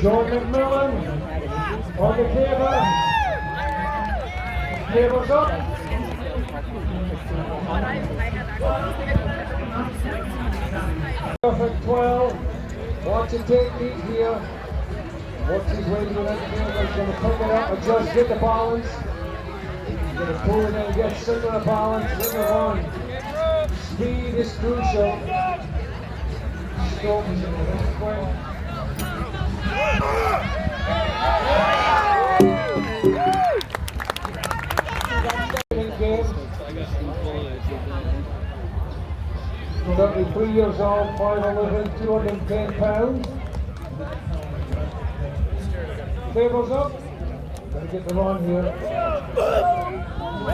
Jordan McMillan on the table. Table's up. Perfect 12. Watch it take lead here. Watch his way to the next field. He's going to pick it up, adjust, get the balance. He's going to pull it in, get similar balance, win the run. Speed is crucial. Stokes in the next one. Highland Games. 33 years old, 5'11", 210 pounds. Tables up. Gotta get the run here.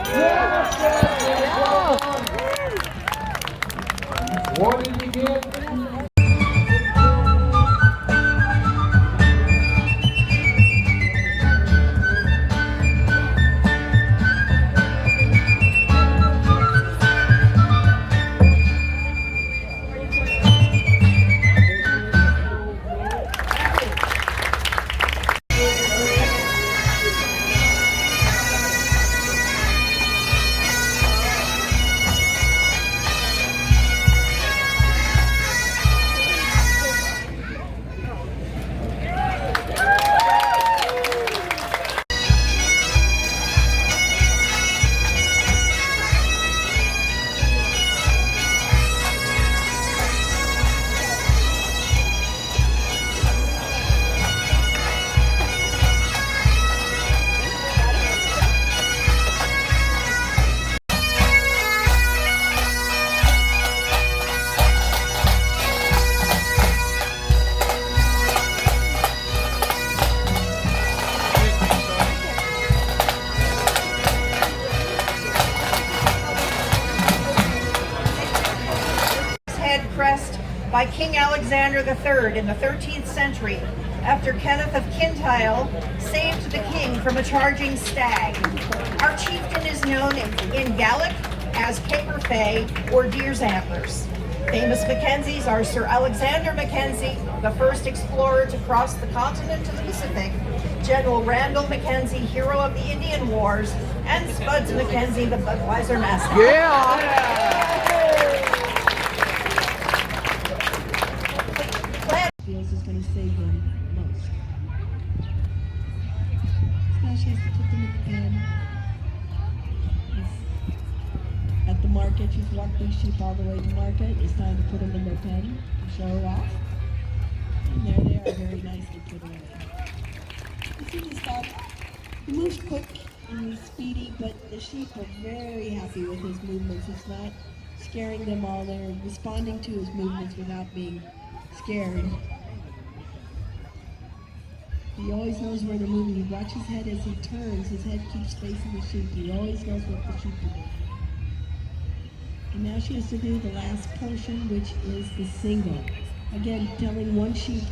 Yes! What did he get? Crest by King Alexander III in the 13th century after Kenneth of Kintyre saved the king from a charging stag. Our chieftain is known in Gaelic as Caper Fay or Deer's Antlers. Famous Mackenzies are Sir Alexander Mackenzie, the first explorer to cross the continent to the Pacific, General Randall Mackenzie, hero of the Indian Wars, and Spuds Mackenzie, the Budweiser mascot. Feels is going to save them most. Now she has to put them in the pen. At the market, she's walked these sheep all the way to market. It's time to put them in their pen to show off. And there they are, very nicely put away. You see this dog? He moves quick and he's speedy, but the sheep are very happy with his movements. It's not scaring them all. They're responding to his movements without being scared. He always knows where they're moving. You watch his head as he turns. His head keeps facing the sheep. He always knows what the sheep are doing. And now she has to do the last portion, which is the single. Again, telling one sheep,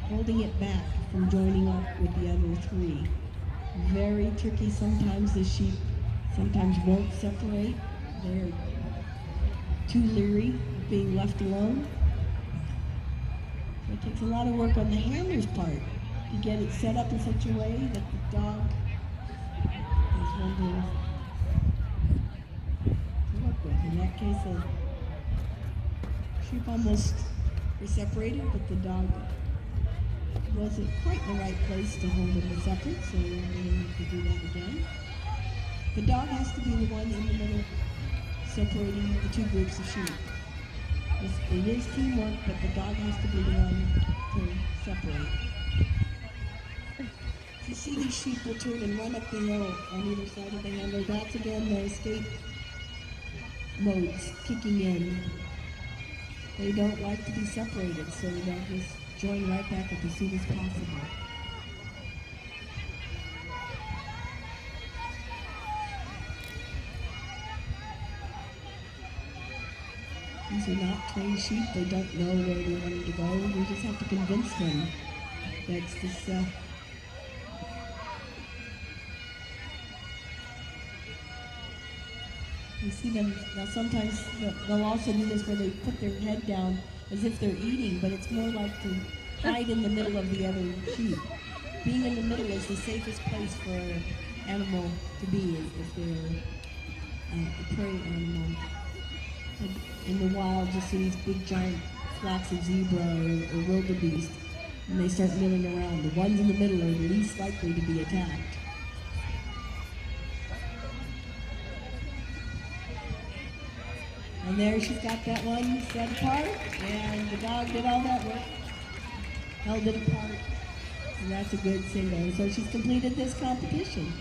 holding it back from joining up with the other three. Very tricky. Sometimes the sheep sometimes won't separate. They're too leery of being left alone. So it takes a lot of work on the handler's part to get it set up in such a way that the dog is one to work with. In that case, the sheep almost were separated, but the dog wasn't quite in the right place to hold them separate, so we're going to have to do that again. The dog has to be the one in the middle separating the two groups of sheep. It is teamwork, but the dog has to be the one to separate. You see these sheep will turn and run up the hill on either side of the handler. That's again the escape modes kicking in. They don't like to be separated, so they'll just join right back up as soon as possible. These are not trained sheep. They don't know where they want to go. We just have to convince them. That's this. You see them now. Sometimes they'll also do this where they put their head down as if they're eating, but it's more like to hide in the middle of the other sheep. Being in the middle is the safest place for an animal to be if they're a prey animal. In the wild, you see these big giant flocks of zebra or wildebeest, and they start milling around. The ones in the middle are the least likely to be attacked. And there she's got that one set apart, and the dog did all that work, held it apart, and that's a good single. So she's completed this competition.